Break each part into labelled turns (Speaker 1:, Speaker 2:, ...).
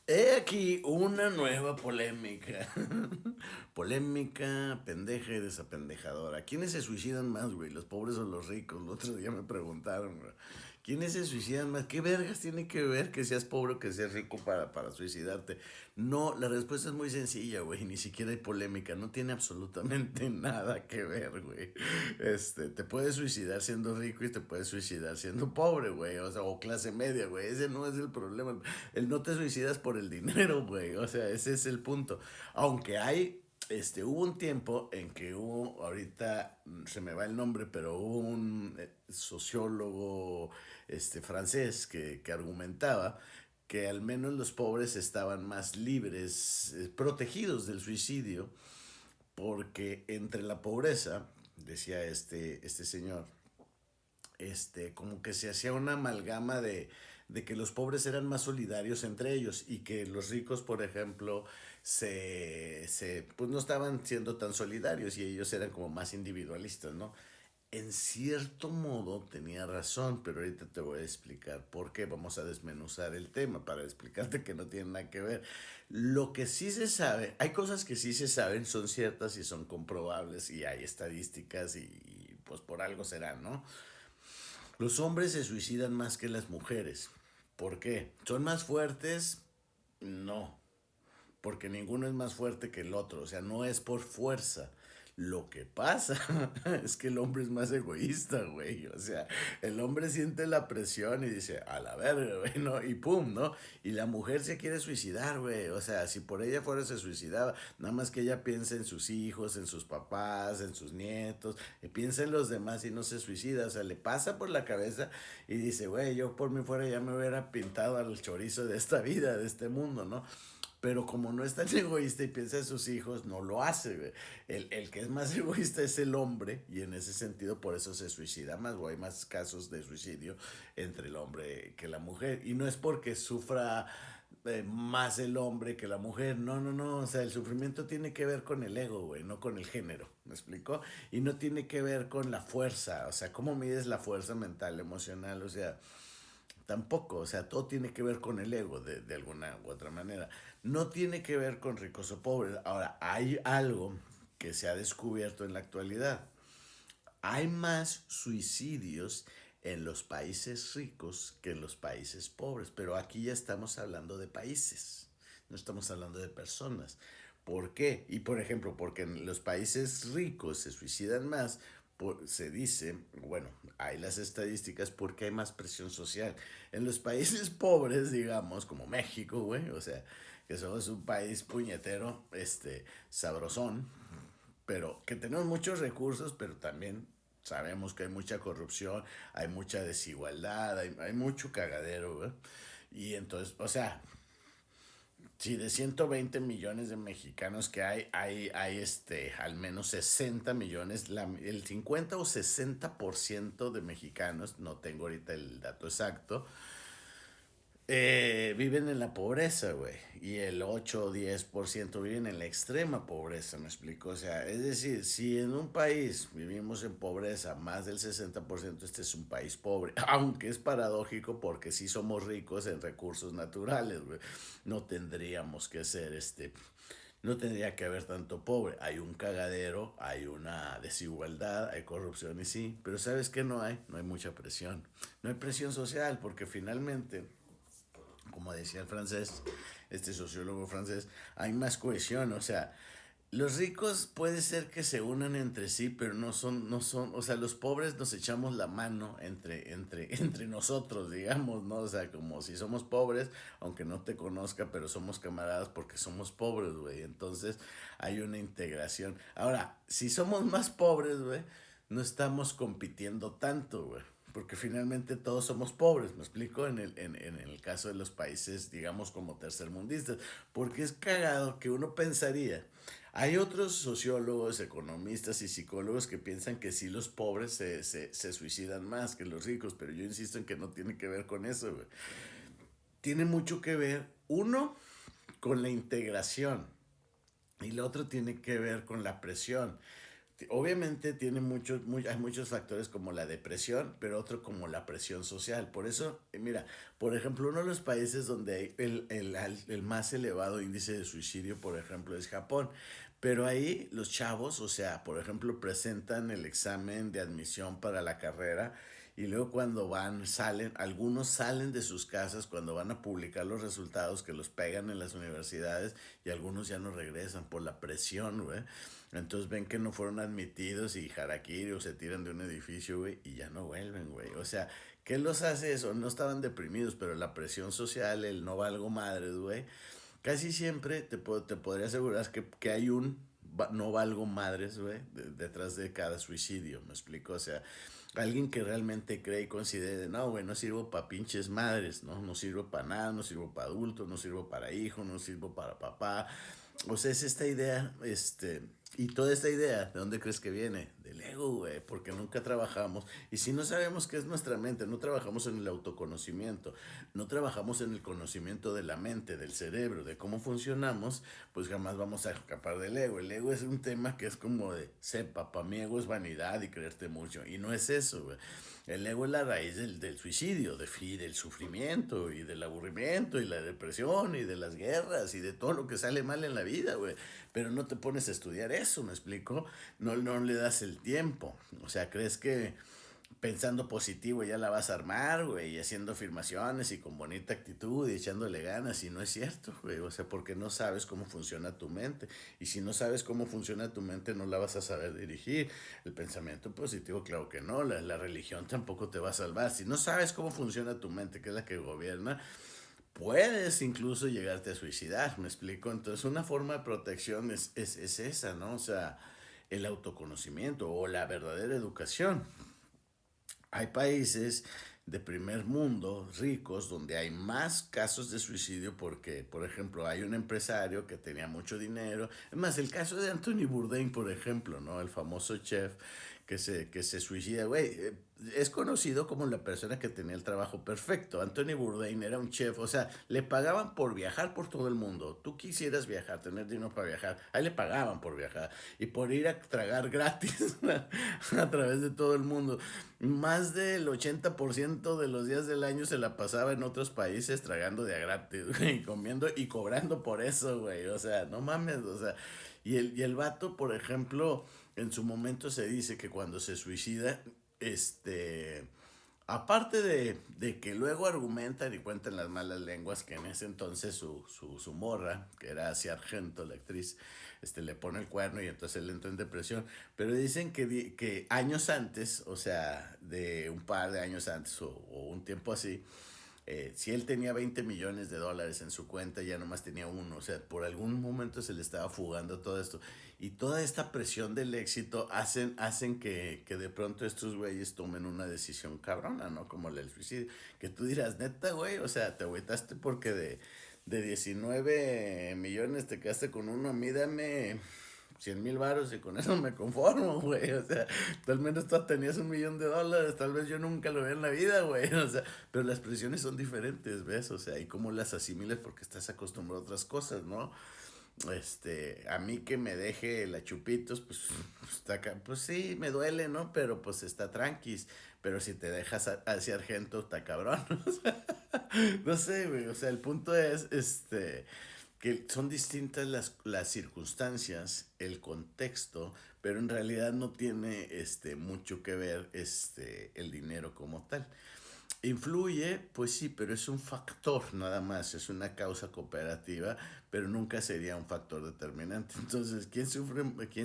Speaker 1: He aquí una nueva polémica. Polémica, pendeja y desapendejadora. ¿Quiénes se suicidan más, güey? ¿Los pobres o los ricos? El otro día me preguntaron, güey. ¿Quiénes se suicidan más? ¿Qué vergas tiene que ver que seas pobre o que seas rico para suicidarte? No, la respuesta es muy sencilla, güey. Ni siquiera hay polémica. No tiene absolutamente nada que ver, güey. Te puedes suicidar siendo rico y te puedes suicidar siendo pobre, güey. O sea, o clase media, güey. Ese no es el problema. El no te suicidas por el dinero, güey. O sea, ese es el punto. Aunque hubo un tiempo en que hubo, ahorita se me va el nombre, pero hubo un sociólogo francés que argumentaba que al menos los pobres estaban más libres, protegidos del suicidio, porque entre la pobreza, decía este señor, como que se hacía una amalgama de que los pobres eran más solidarios entre ellos y que los ricos, por ejemplo, pues no estaban siendo tan solidarios y ellos eran como más individualistas, ¿no? En cierto modo tenía razón, pero ahorita te voy a explicar por qué. Vamos a desmenuzar el tema para explicarte que no tiene nada que ver. Lo que sí se sabe, hay cosas que sí se saben, son ciertas y son comprobables y hay estadísticas y pues por algo serán, ¿no? Los hombres se suicidan más que las mujeres. ¿Por qué? ¿Son más fuertes? No, porque ninguno es más fuerte que el otro, o sea, no es por fuerza. Lo que pasa es que el hombre es más egoísta, güey. O sea, el hombre siente la presión y dice, a la verga, güey, ¿no? Y pum, ¿no? Y la mujer se quiere suicidar, güey. O sea, si por ella fuera se suicidaba, nada más que ella piensa en sus hijos, en sus papás, en sus nietos, y piensa en los demás y no se suicida. O sea, le pasa por la cabeza y dice, güey, yo por mí fuera ya me hubiera pintado al chorizo de esta vida, de este mundo, ¿no? Pero como no es tan egoísta y piensa en sus hijos, no lo hace, güey. El que es más egoísta es el hombre y en ese sentido por eso se suicida más, o hay más casos de suicidio entre el hombre que la mujer. Y no es porque sufra más el hombre que la mujer, no, no, no, o sea, el sufrimiento tiene que ver con el ego, güey, no con el género, ¿me explico? Y no tiene que ver con la fuerza, o sea, cómo mides la fuerza mental, emocional, o sea, tampoco, o sea, todo tiene que ver con el ego de alguna u otra manera. No tiene que ver con ricos o pobres. Ahora, hay algo que se ha descubierto en la actualidad. Hay más suicidios en los países ricos que en los países pobres, pero aquí ya estamos hablando de países, no estamos hablando de personas. ¿Por qué? Y por ejemplo, porque en los países ricos se suicidan más, se dice, bueno, hay las estadísticas porque hay más presión social. En los países pobres, digamos, como México, güey, o sea, que somos un país puñetero, sabrosón, pero que tenemos muchos recursos, pero también sabemos que hay mucha corrupción, hay mucha desigualdad, hay mucho cagadero, güey. Y entonces, o sea, si de 120 millones de mexicanos que hay al menos 60 millones, el 50 o 60% de mexicanos, no tengo ahorita el dato exacto, viven en la pobreza, güey. Y el 8 o 10% viven en la extrema pobreza, ¿me explico? O sea, es decir, si en un país vivimos en pobreza, más del 60% este es un país pobre. Aunque es paradójico porque sí somos ricos en recursos naturales, güey. No tendríamos que ser no tendría que haber tanto pobre. Hay un cagadero, hay una desigualdad, hay corrupción y sí. Pero ¿sabes qué no hay? No hay mucha presión. No hay presión social porque finalmente como decía el francés, este sociólogo francés, hay más cohesión, o sea, los ricos puede ser que se unan entre sí, pero no son, o sea, los pobres nos echamos la mano entre nosotros, digamos, ¿no? O sea, como si somos pobres, aunque no te conozca, pero somos camaradas porque somos pobres, güey. Entonces hay una integración. Ahora, si somos más pobres, güey, no estamos compitiendo tanto, güey. Porque finalmente todos somos pobres, me explico, en el caso de los países, digamos, como tercermundistas. Porque es cagado que uno pensaría. Hay otros sociólogos, economistas y psicólogos que piensan que sí los pobres se suicidan más que los ricos, pero yo insisto en que no tiene que ver con eso, güey. Tiene mucho que ver, uno, con la integración y el otro tiene que ver con la presión. Obviamente tiene hay muchos factores como la depresión, pero otro como la presión social. Por eso, mira, por ejemplo, uno de los países donde hay el más elevado índice de suicidio, por ejemplo, es Japón. Pero ahí los chavos, o sea, por ejemplo, presentan el examen de admisión para la carrera y luego cuando van, salen, algunos salen de sus casas cuando van a publicar los resultados que los pegan en las universidades y algunos ya no regresan por la presión, güey. Entonces ven que no fueron admitidos y harakiri o se tiran de un edificio, güey, y ya no vuelven, güey. O sea, ¿qué los hace eso? No estaban deprimidos, pero la presión social, el no valgo madres, güey. Casi siempre te podría asegurar que hay un no valgo madres, güey, detrás de cada suicidio, ¿me explico? O sea, alguien que realmente cree y considere, no, güey, no sirvo para pinches madres, ¿no? No sirvo para nada, no sirvo para adultos, no sirvo para hijos, no sirvo para papá. O sea, es esta idea, y toda esta idea, ¿de dónde crees que viene? Del ego, güey, porque nunca trabajamos. Y si no sabemos qué es nuestra mente, no trabajamos en el autoconocimiento, no trabajamos en el conocimiento de la mente, del cerebro, de cómo funcionamos, pues jamás vamos a escapar del ego. El ego es un tema que es como de, sepa, para mí ego es vanidad y creerte mucho. Y no es eso, güey. El ego es la raíz del suicidio, del sufrimiento y del aburrimiento y la depresión y de las guerras y de todo lo que sale mal en la vida, güey. Pero no te pones a estudiar eso, ¿me explico? No, no le das el tiempo. O sea, crees que pensando positivo ya la vas a armar, güey, y haciendo afirmaciones y con bonita actitud y echándole ganas, y no es cierto, güey, o sea, porque no sabes cómo funciona tu mente, y si no sabes cómo funciona tu mente, no la vas a saber dirigir. El pensamiento positivo, claro que no, la religión tampoco te va a salvar. Si no sabes cómo funciona tu mente, que es la que gobierna, puedes incluso llegarte a suicidar, ¿me explico? Entonces, una forma de protección es esa, ¿no? O sea, el autoconocimiento o la verdadera educación. Hay países de primer mundo ricos donde hay más casos de suicidio porque, por ejemplo, hay un empresario que tenía mucho dinero. Es más, el caso de Anthony Bourdain, por ejemplo, ¿no? El famoso chef que se suicida, güey. Es conocido como la persona que tenía el trabajo perfecto. Anthony Bourdain era un chef, o sea, le pagaban por viajar por todo el mundo. Tú quisieras viajar, tener dinero para viajar, ahí le pagaban por viajar y por ir a tragar gratis a través de todo el mundo. Más del 80% de los días del año se la pasaba en otros países tragando de a gratis, güey, comiendo y cobrando por eso, güey. O sea, no mames, o sea. Y el vato, por ejemplo, en su momento se dice que cuando se suicida, este, aparte de que luego argumentan y cuentan las malas lenguas que en ese entonces su morra, que era Asia Argento, la actriz, le pone el cuerno y entonces él entra en depresión. Pero dicen que años antes, o sea, de un par de años antes o un tiempo así, si él tenía 20 millones de dólares en su cuenta, ya nomás tenía uno. O sea, por algún momento se le estaba fugando todo esto. Y toda esta presión del éxito hacen que de pronto estos güeyes tomen una decisión cabrona, ¿no? Como el suicidio. Que tú dirás, neta, güey, o sea, te agüitaste porque de 19 millones te quedaste con uno. A mí dame 100,000 varos y con eso me conformo, güey. O sea, al menos tú tenías $1,000,000, tal vez yo nunca lo vea en la vida, güey. O sea, pero las presiones son diferentes, ¿ves? O sea, y cómo las asimiles porque estás acostumbrado a otras cosas, ¿no? A mí que me deje la chupitos, pues sí, me duele, ¿no? Pero pues está tranquis. Pero si te dejas hacia Argento, está cabrón. O sea, no sé, güey. O sea, el punto es, que son distintas las circunstancias, el contexto, pero en realidad no tiene mucho que ver el dinero como tal. Influye, pues sí, pero es un factor nada más, es una causa cooperativa, pero nunca sería un factor determinante. Entonces, quién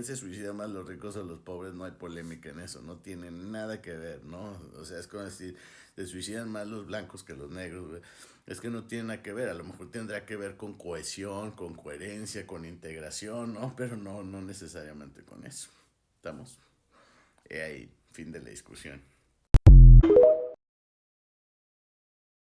Speaker 1: se suicida más, los ricos o los pobres? No hay polémica en eso, no tiene nada que ver, ¿no? O sea, es como decir, se suicidan más los blancos que los negros, güey. Es que no tiene nada que ver, a lo mejor tendrá que ver con cohesión, con coherencia, con integración, ¿no? Pero no necesariamente con eso. ¿Estamos? Ahí, fin de la discusión.